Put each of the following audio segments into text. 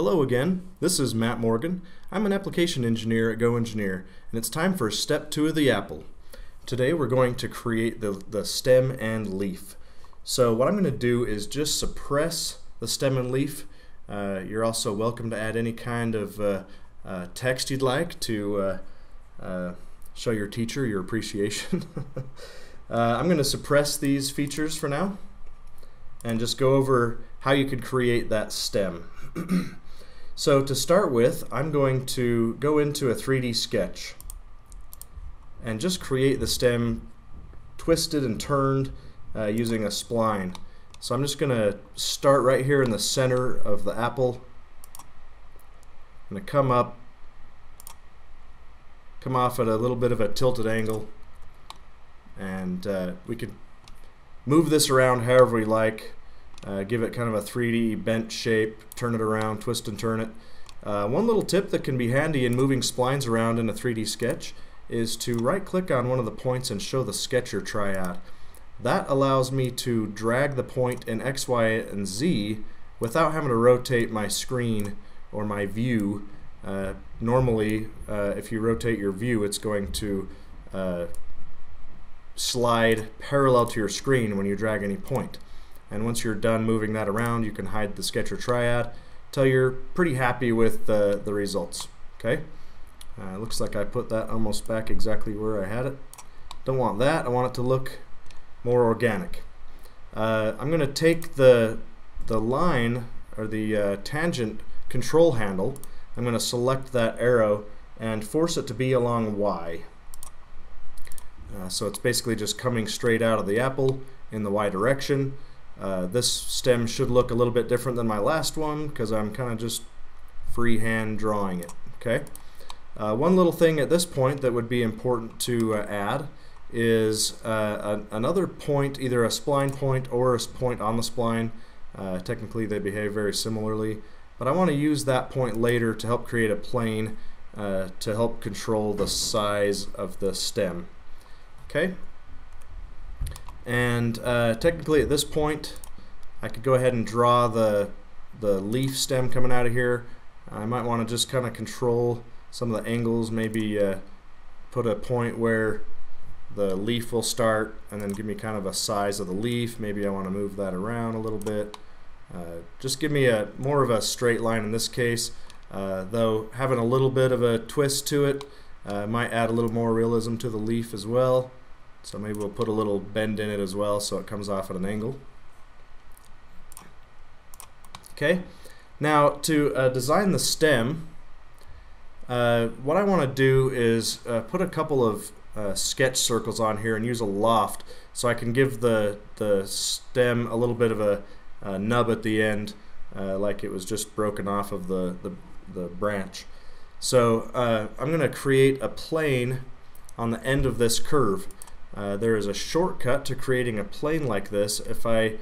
Hello again, this is Matt Morgan. I'm an application engineer at GoEngineer, and it's time for step 2 of the apple. Today we're going to create the stem and leaf. So what I'm going to do is just suppress the stem and leaf. You're also welcome to add any kind of text you'd like to show your teacher your appreciation. I'm going to suppress these features for now and just go over how you could create that stem. So to start with, I'm going to go into a 3D sketch and just create the stem twisted and turned using a spline. So I'm just going to start right here in the center of the apple. I'm going to come off at a little bit of a tilted angle, and we can move this around however we like. Give it kind of a 3D bent shape, turn it around, twist and turn it. One little tip that can be handy in moving splines around in a 3D sketch is to right click on one of the points and show the sketcher triad. That allows me to drag the point in X, Y, and Z without having to rotate my screen or my view. Normally, if you rotate your view, it's going to slide parallel to your screen when you drag any point. And once you're done moving that around, you can hide the sketcher triad till you're pretty happy with the results. Okay? Looks like I put that almost back exactly where I had it. Don't want that. I want it to look more organic. I'm going to take the line or the tangent control handle. I'm going to select that arrow and force it to be along Y. So it's basically just coming straight out of the apple in the Y direction. This stem should look a little bit different than my last one because I'm kind of just freehand drawing it. Okay. One little thing at this point that would be important to add is another point, either a spline point or a point on the spline. Technically they behave very similarly, but I want to use that point later to help create a plane to help control the size of the stem. Okay. And technically at this point I could go ahead and draw the leaf stem coming out of here. I might want to just kind of control some of the angles, maybe put a point where the leaf will start and then give me kind of a size of the leaf. Maybe I want to move that around a little bit. Just give me more of a straight line in this case, though having a little bit of a twist to it might add a little more realism to the leaf as well. So maybe we'll put a little bend in it as well so it comes off at an angle. Okay, now to design the stem, what I want to do is put a couple of sketch circles on here and use a loft so I can give the stem a little bit of a nub at the end, like it was just broken off of the branch. So I'm going to create a plane on the end of this curve. There is a shortcut to creating a plane like this. If I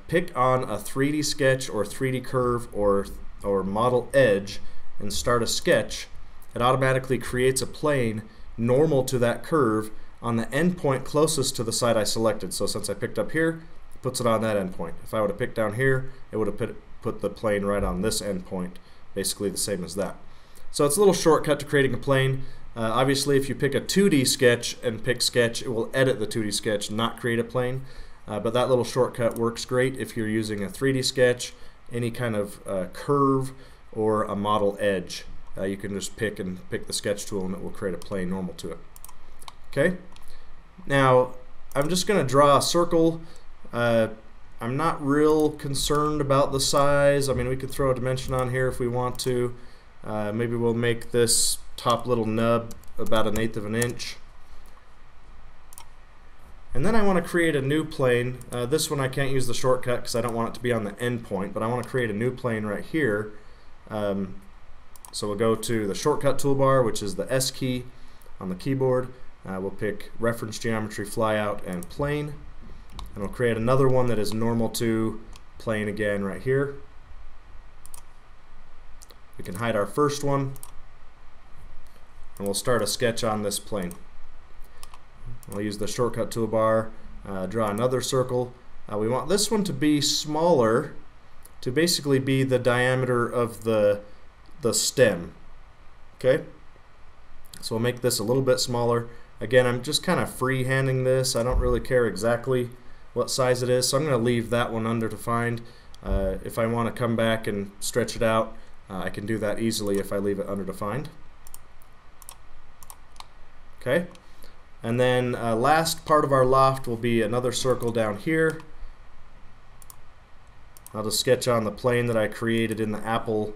pick on a 3D sketch or 3D curve or model edge and start a sketch, it automatically creates a plane normal to that curve on the endpoint closest to the side I selected. So since I picked up here, it puts it on that endpoint. If I would have picked down here, it would have put the plane right on this endpoint, basically the same as that. So it's a little shortcut to creating a plane. Obviously, if you pick a 2D sketch and pick sketch, it will edit the 2D sketch, not create a plane. But that little shortcut works great if you're using a 3D sketch, any kind of curve, or a model edge. You can just pick the sketch tool and it will create a plane normal to it. Okay. Now I'm just going to draw a circle. I'm not real concerned about the size. I mean, we could throw a dimension on here if we want to. Maybe we'll make this top little nub about 1/8 of an inch. And then I want to create a new plane. This one I can't use the shortcut because I don't want it to be on the end point, but I want to create a new plane right here. So we'll go to the shortcut toolbar, which is the S key on the keyboard. We'll pick reference geometry, flyout, and plane. And we'll create another one that is normal to plane again right here. We can hide our first one, and we'll start a sketch on this plane. We'll use the shortcut toolbar, draw another circle. We want this one to be smaller to basically be the diameter of the stem. Okay, so we'll make this a little bit smaller. Again, I'm just kind of free-handing this. I don't really care exactly what size it is, so I'm going to leave that one underdefined. If I want to come back and stretch it out, I can do that easily if I leave it underdefined. Okay, and then last part of our loft will be another circle down here. I'll just sketch on the plane that I created in the apple.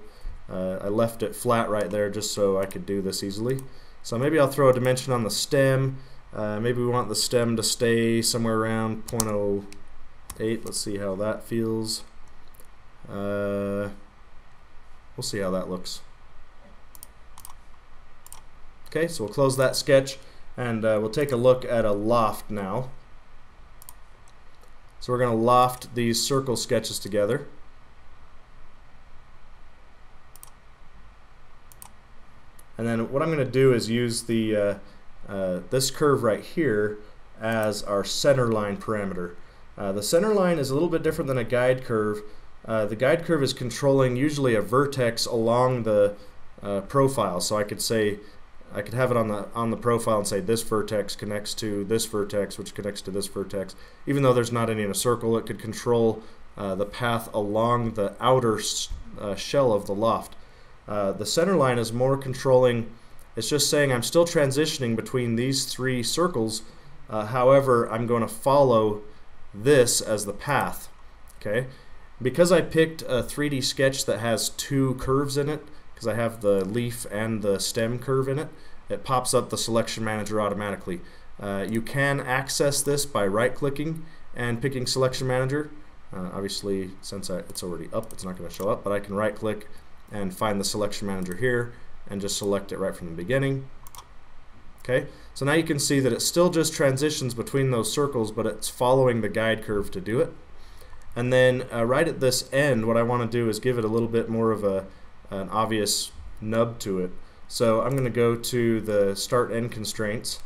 I left it flat right there just so I could do this easily. So maybe I'll throw a dimension on the stem. Maybe we want the stem to stay somewhere around 0.08. Let's see how that feels. We'll see how that looks. Okay, so we'll close that sketch and we'll take a look at a loft now. So we're going to loft these circle sketches together. And then what I'm going to do is use the this curve right here as our center line parameter. The center line is a little bit different than a guide curve. The guide curve is controlling usually a vertex along the profile. So I could say, I could have it on the profile and say this vertex connects to this vertex, which connects to this vertex. Even though there's not any in a circle, it could control the path along the outer shell of the loft. The center line is more controlling. It's just saying I'm still transitioning between these three circles. However, I'm going to follow this as the path. Okay, because I picked a 3D sketch that has two curves in it, because I have the leaf and the stem curve in it, it pops up the selection manager automatically. You can access this by right-clicking and picking selection manager. Obviously, since it's already up, it's not going to show up, but I can right-click and find the selection manager here and just select it right from the beginning. Okay, so now you can see that it still just transitions between those circles, but it's following the guide curve to do it. And then right at this end, what I want to do is give it a little bit more of an obvious nub to it. So I'm going to go to the start end constraints,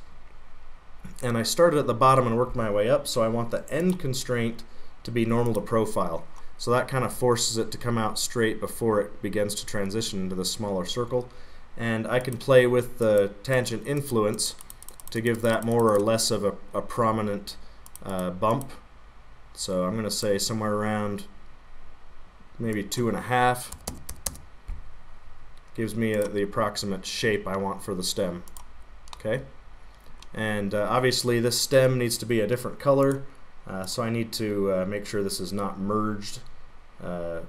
and I started at the bottom and worked my way up, so I want the end constraint to be normal to profile. So that kind of forces it to come out straight before it begins to transition into the smaller circle. And I can play with the tangent influence to give that more or less of a prominent bump. So I'm going to say somewhere around maybe 2.5. Gives me the approximate shape I want for the stem. Okay, and obviously this stem needs to be a different color. So I need to make sure this is not merged, so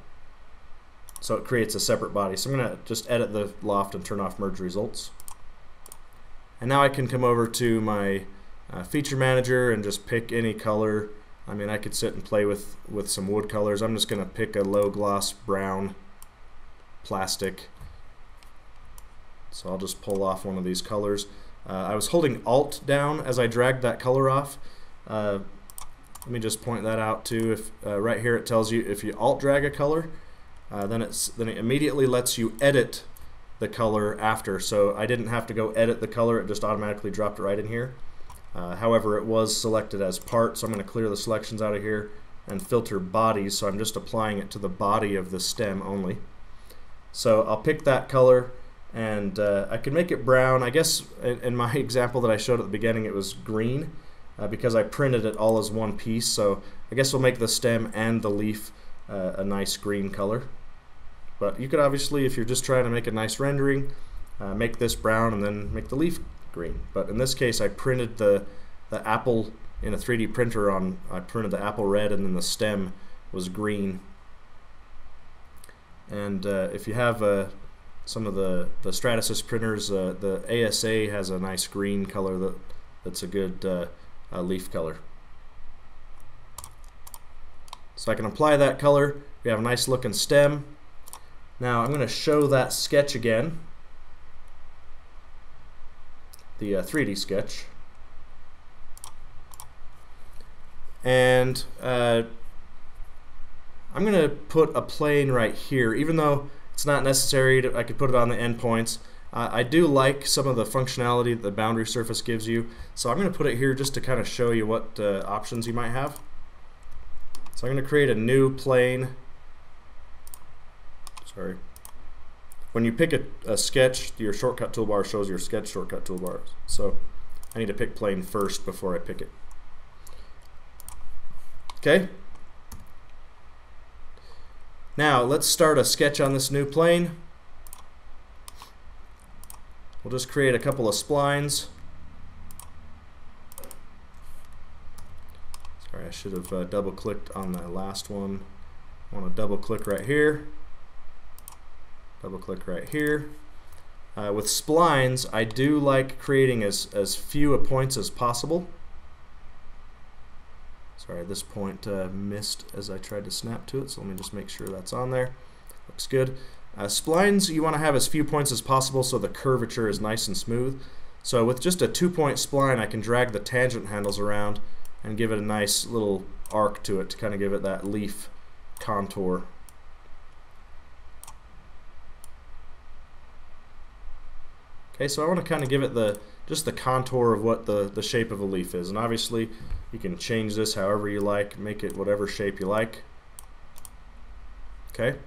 it creates a separate body. So I'm going to just edit the loft and turn off merge results. And now I can come over to my feature manager and just pick any color. I mean, I could sit and play with some wood colors. I'm just going to pick a low gloss brown plastic. So I'll just pull off one of these colors. I was holding Alt down as I dragged that color off. Let me just point that out too. If right here it tells you if you Alt drag a color, then it immediately lets you edit the color after. So I didn't have to go edit the color; it just automatically dropped it right in here. However, it was selected as part, so I'm going to clear the selections out of here and filter bodies. So I'm just applying it to the body of the stem only. So I'll pick that color, and I can make it brown. I guess in my example that I showed at the beginning, it was green. Because I printed it all as one piece, so I guess we'll make the stem and the leaf a nice green color. But you could obviously, if you're just trying to make a nice rendering, make this brown and then make the leaf green. But in this case, I printed the apple in a 3D printer I printed the apple red, and then the stem was green. And if you have some of the Stratasys printers, the ASA has a nice green color that's a good leaf color. So I can apply that color. We have a nice looking stem. Now I'm going to show that sketch again, the 3D sketch, and I'm going to put a plane right here. Even though it's not necessary, I could put it on the endpoints. I do like some of the functionality that the boundary surface gives you, so I'm going to put it here just to kind of show you what options you might have. So I'm going to create a new plane sorry. When you pick a sketch, your shortcut toolbar shows your sketch shortcut toolbars. So I need to pick plane first before I pick it. Okay. Now let's start a sketch on this new plane. We'll just create a couple of splines. Sorry, I should have double clicked on the last one. I want to double click right here. Double click right here. With splines, I do like creating as few points as possible. Sorry, this point missed as I tried to snap to it, so let me just make sure that's on there. Looks good. Splines, you want to have as few points as possible so the curvature is nice and smooth. So with just a 2-point spline, I can drag the tangent handles around and give it a nice little arc to it to kind of give it that leaf contour. Okay, so I want to kind of give it just the contour of what the shape of a leaf is. And obviously you can change this however you like, make it whatever shape you like. Okay.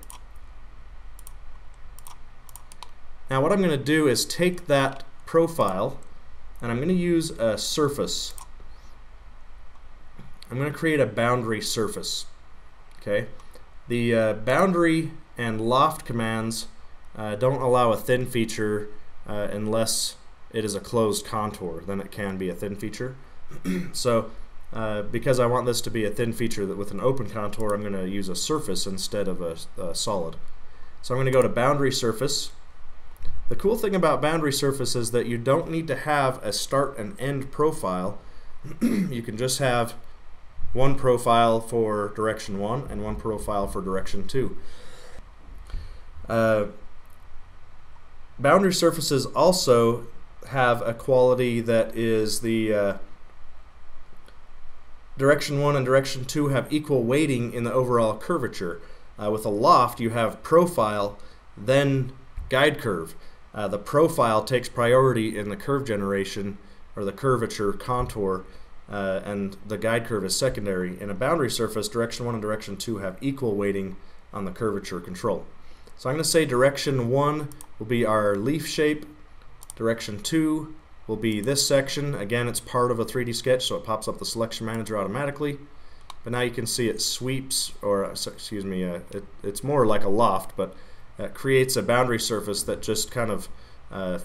Now what I'm going to do is take that profile and I'm going to use a surface. I'm going to create a boundary surface. Okay. The boundary and loft commands don't allow a thin feature unless it is a closed contour. Then it can be a thin feature. So because I want this to be a thin feature that with an open contour, I'm going to use a surface instead of a solid. So I'm going to go to boundary surface. The cool thing about boundary surface is that you don't need to have a start and end profile. You can just have one profile for direction 1 and one profile for direction 2. Boundary surfaces also have a quality that is the direction 1 and direction 2 have equal weighting in the overall curvature. With a loft, you have profile, then guide curve. The profile takes priority in the curve generation or the curvature contour, and the guide curve is secondary. In a boundary surface, direction 1 and direction 2 have equal weighting on the curvature control. So I'm going to say direction 1 will be our leaf shape, direction 2 will be this section. Again, it's part of a 3D sketch, so it pops up the selection manager automatically. But now you can see it sweeps, or excuse me, it's more like a loft, but creates a boundary surface that just kind of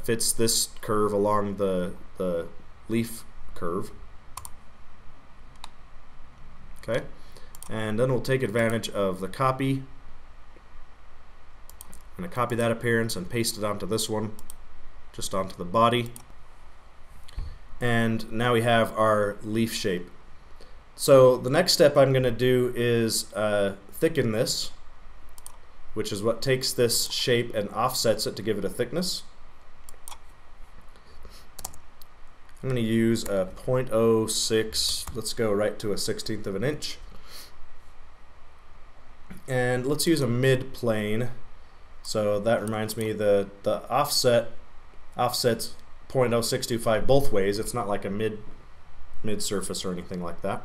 fits this curve along the leaf curve. Okay, and then we'll take advantage of the copy. I'm going to copy that appearance and paste it onto this one, just onto the body. And now we have our leaf shape. So the next step I'm going to do is thicken this, which is what takes this shape and offsets it to give it a thickness. I'm going to use a 0.06, let's go right to a 1/16 of an inch. And let's use a mid plane. So that reminds me the offsets 0.0625 both ways. It's not like a mid surface or anything like that.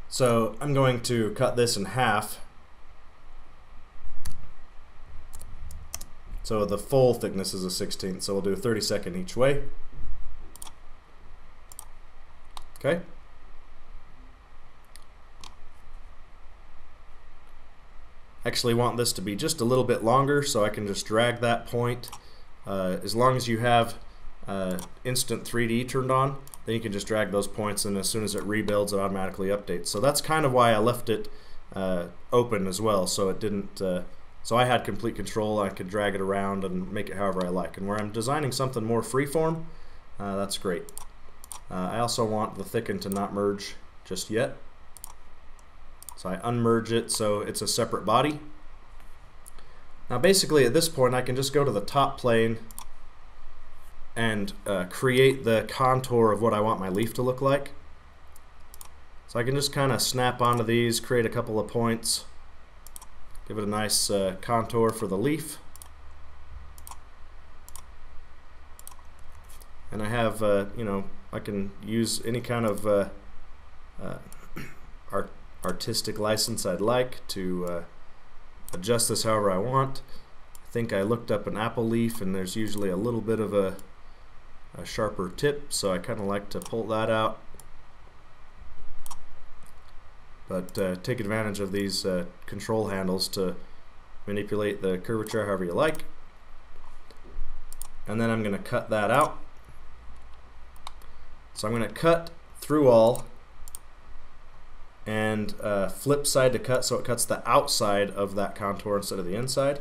So I'm going to cut this in half. So the full thickness is a 1/16, so we'll do a 32nd each way. Okay. Actually want this to be just a little bit longer, so I can just drag that point. As long as you have instant 3D turned on, then you can just drag those points, and as soon as it rebuilds, it automatically updates. So that's kind of why I left it open as well, so it didn't. So I had complete control. I could drag it around and make it however I like. And where I'm designing something more freeform, that's great. I also want the thicken to not merge just yet. So I unmerge it so it's a separate body. Now basically at this point I can just go to the top plane and create the contour of what I want my leaf to look like. So I can just kind of snap onto these, create a couple of points, give it a nice contour for the leaf. And I have, you know, I can use any kind of artistic license I'd like to adjust this however I want. I think I looked up an apple leaf, and there's usually a little bit of a sharper tip, so I kind of like to pull that out. But take advantage of these control handles to manipulate the curvature however you like. And then I'm going to cut that out. So I'm going to cut through all and flip side to cut, so it cuts the outside of that contour instead of the inside.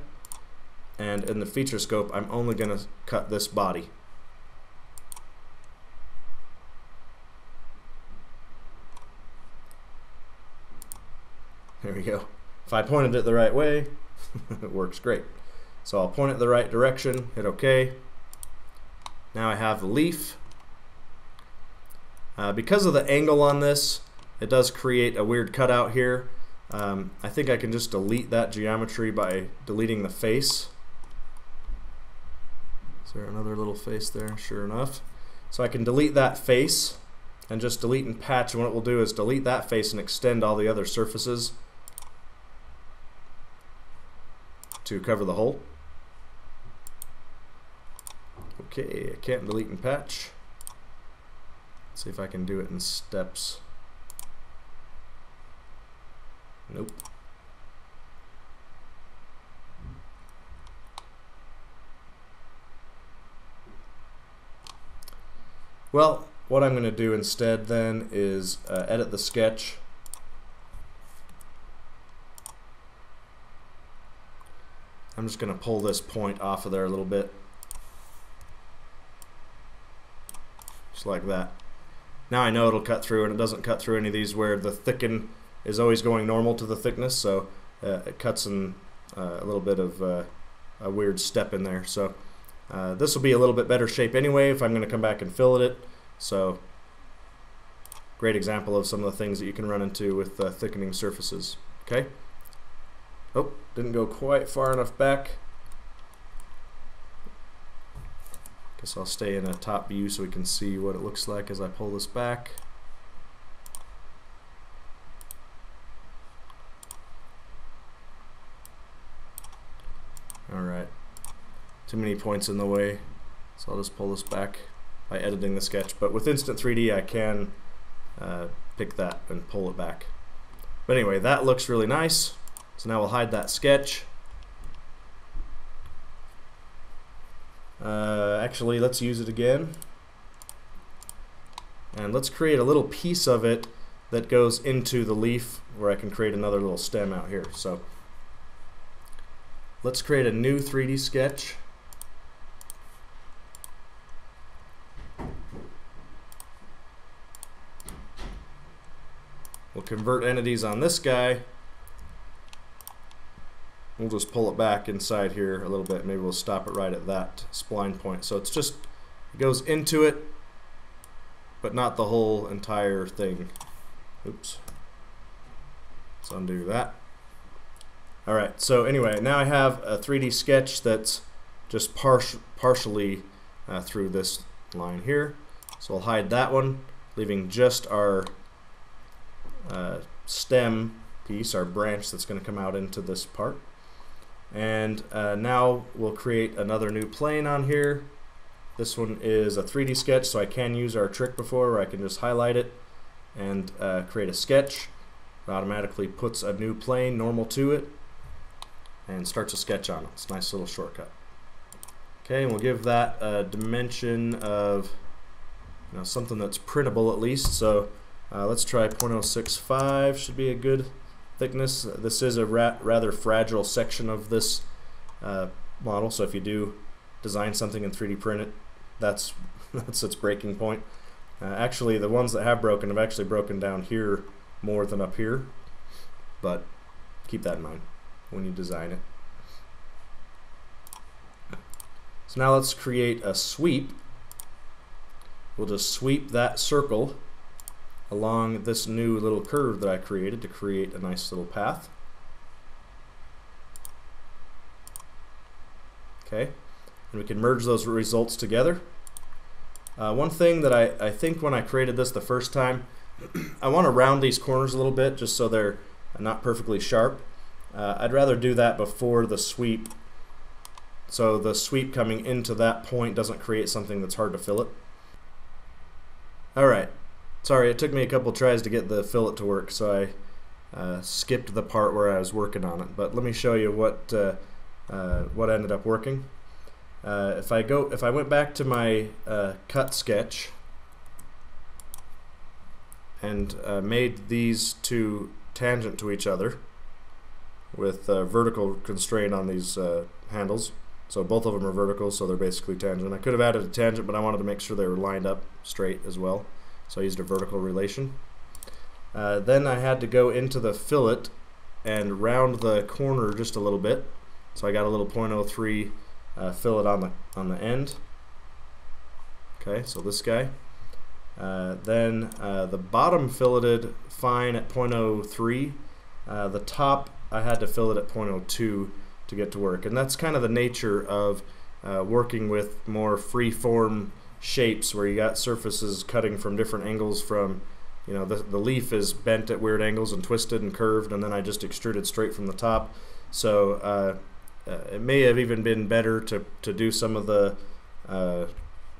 And in the feature scope, I'm only going to cut this body. There we go. If I pointed it the right way, it works great. So I'll point it the right direction, hit OK. Now I have the leaf. Because of the angle on this, it does create a weird cutout here. I think I can just delete that geometry by deleting the face. Is there another little face there? Sure enough. So I can delete that face and just delete and patch, and what it will do is delete that face and extend all the other surfaces to cover the hole. Okay, I can't delete and patch. Let's see if I can do it in steps. Nope. Well, what I'm going to do instead then is edit the sketch. I'm just going to pull this point off of there a little bit. Just like that. Now I know it'll cut through, and it doesn't cut through any of these where the thicken is always going normal to the thickness, so it cuts in a little bit of a weird step in there. So this will be a little bit better shape anyway if I'm going to come back and fillet it. So great example of some of the things that you can run into with thickening surfaces. Okay. Oh, didn't go quite far enough back. Guess I'll stay in a top view so we can see what it looks like as I pull this back. Alright, too many points in the way, so I'll just pull this back by editing the sketch. But with Instant 3D I can pick that and pull it back. But anyway, that looks really nice. So now we'll hide that sketch. Actually, let's use it again. And let's create a little piece of it that goes into the leaf where I can create another little stem out here. So let's create a new 3D sketch. We'll convert entities on this guy. We'll just pull it back inside here a little bit. Maybe we'll stop it right at that spline point. So it's just, it goes into it, but not the whole entire thing. Oops. Let's undo that. Alright, so anyway, now I have a 3D sketch that's just partially through this line here. So I'll hide that one, leaving just our stem piece, our branch that's going to come out into this part. And now we'll create another new plane on here. This one is a 3D sketch, so I can use our trick before where I can just highlight it and create a sketch. It automatically puts a new plane normal to it and starts a sketch on it. It's a nice little shortcut. Okay, and we'll give that a dimension of something that's printable at least. So let's try 0.065, should be a good thickness. This is a rather fragile section of this model, so if you do design something and 3D print it, that's its breaking point. Actually, the ones that have broken have actually broken down here more than up here, but keep that in mind when you design it. So now let's create a sweep. We'll just sweep that circle along this new little curve that I created to create a nice little path. Okay, and we can merge those results together. One thing that I think when I created this the first time, I want to round these corners a little bit just so they're not perfectly sharp. I'd rather do that before the sweep, so the sweep coming into that point doesn't create something that's hard to fillet. Alright, sorry, it took me a couple tries to get the fillet to work, so I skipped the part where I was working on it, but let me show you what ended up working. If I went back to my cut sketch and made these two tangent to each other with vertical constraint on these handles, so both of them are vertical, so they're basically tangent. I could have added a tangent, but I wanted to make sure they were lined up straight as well, so I used a vertical relation. Then I had to go into the fillet and round the corner just a little bit, so I got a little 0.03 fillet on the end. Okay, so this guy. Then the bottom filleted fine at 0.03. The top I had to fillet at 0.02 to get to work, and that's kind of the nature of working with more free-form shapes where you got surfaces cutting from different angles. From, you know, the leaf is bent at weird angles and twisted and curved, and then I just extruded straight from the top. So it may have even been better to do some of the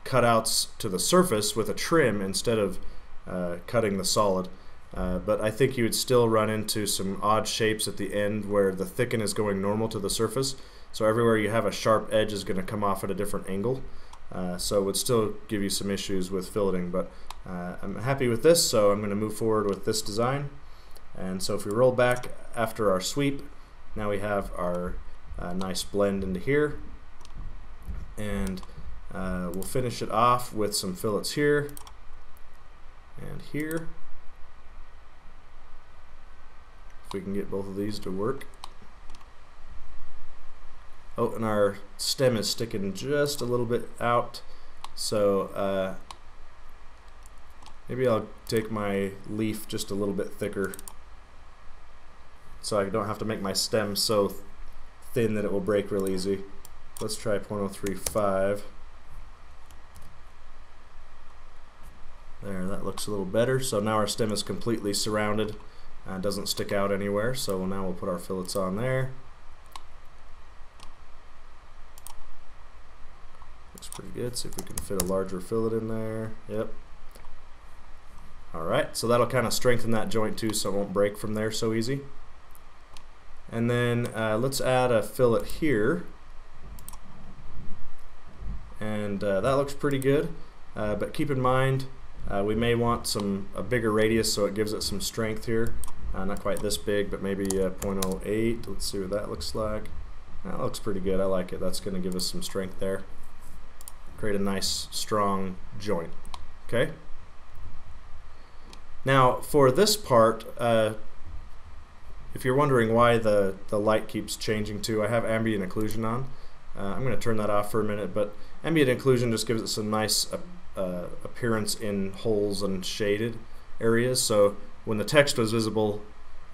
cutouts to the surface with a trim instead of cutting the solid. But I think you would still run into some odd shapes at the end where the thicken is going normal to the surface. So everywhere you have a sharp edge is going to come off at a different angle. So it would still give you some issues with filleting, but I'm happy with this, so I'm going to move forward with this design. And so if we roll back after our sweep, now we have our nice blend into here, and we'll finish it off with some fillets here and here. If we can get both of these to work. Oh, and our stem is sticking just a little bit out, so maybe I'll take my leaf just a little bit thicker so I don't have to make my stem so thin that it will break real easy. Let's try 0.035. There, that looks a little better. So now our stem is completely surrounded, doesn't stick out anywhere. So now we'll put our fillets on there. Looks pretty good. See if we can fit a larger fillet in there. Yep. Alright, so that'll kind of strengthen that joint too, so it won't break from there so easy. And then let's add a fillet here. And that looks pretty good, but keep in mind we may want a bigger radius so it gives it some strength here. Not quite this big, but maybe 0.08. Let's see what that looks like. That looks pretty good. I like it. That's going to give us some strength there. Create a nice, strong joint. Okay. Now, for this part, if you're wondering why the light keeps changing too, I have ambient occlusion on. I'm going to turn that off for a minute, but ambient occlusion just gives it some nice appearance in holes and shaded areas. So when the text was visible,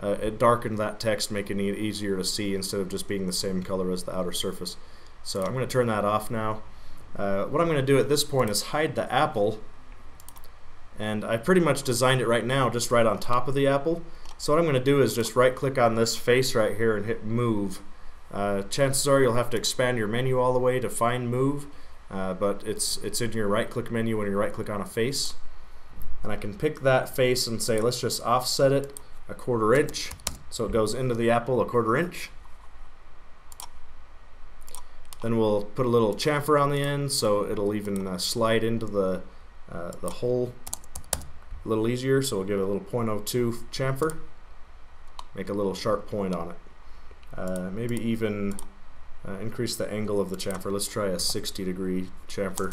it darkened that text, making it easier to see instead of just being the same color as the outer surface. So I'm going to turn that off now. What I'm going to do at this point is hide the apple, and I pretty much designed it right now just right on top of the apple. So what I'm going to do is just right click on this face right here and hit move. Chances are you'll have to expand your menu all the way to find move, but it's in your right click menu when you right click on a face. And I can pick that face and say let's just offset it 1/4 inch so it goes into the apple 1/4 inch. Then we'll put a little chamfer on the end so it'll even slide into the hole a little easier, so we'll give it a little 0.02 chamfer, make a little sharp point on it. Maybe even increase the angle of the chamfer. Let's try a 60-degree chamfer.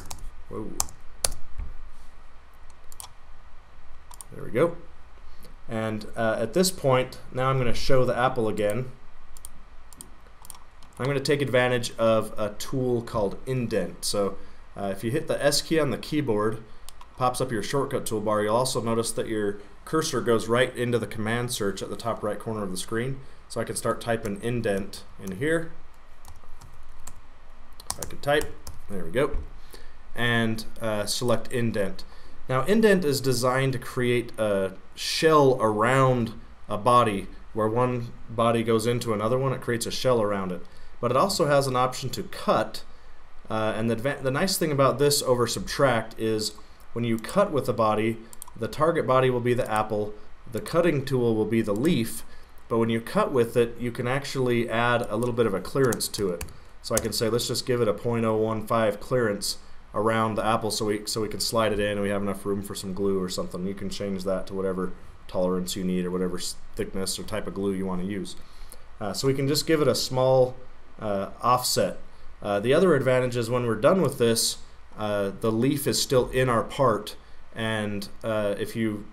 Whoa. There we go. And at this point, now I'm going to show the apple again. I'm going to take advantage of a tool called indent. So if you hit the S key on the keyboard, pops up your shortcut toolbar, you'll also notice that your cursor goes right into the command search at the top right corner of the screen. So I can start typing indent in here. I can type, there we go, and select indent. Now indent is designed to create a shell around a body where one body goes into another one, it creates a shell around it. But it also has an option to cut, and the nice thing about this over subtract is when you cut with the body, the target body will be the apple, the cutting tool will be the leaf, but when you cut with it, you can actually add a little bit of a clearance to it. So I can say, let's just give it a 0.015 clearance around the apple so we can slide it in and we have enough room for some glue or something. You can change that to whatever tolerance you need or whatever thickness or type of glue you want to use. So we can just give it a small offset. The other advantage is when we're done with this, the leaf is still in our part, and if you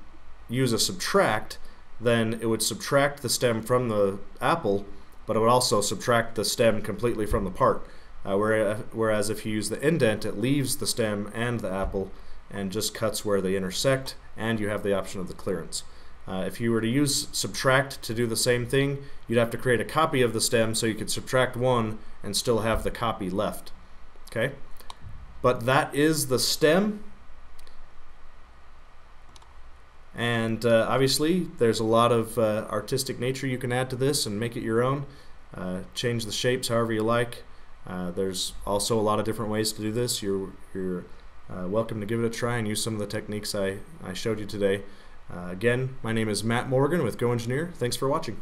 use a subtract, then it would subtract the stem from the apple, but it would also subtract the stem completely from the part. Whereas if you use the indent, it leaves the stem and the apple and just cuts where they intersect, and you have the option of the clearance. If you were to use subtract to do the same thing, you'd have to create a copy of the stem so you could subtract one and still have the copy left. Okay? But that is the stem. And obviously there's a lot of artistic nature you can add to this and make it your own. Change the shapes however you like. There's also a lot of different ways to do this. You're welcome to give it a try and use some of the techniques I showed you today. Again, my name is Matt Morgan with GoEngineer. Thanks for watching.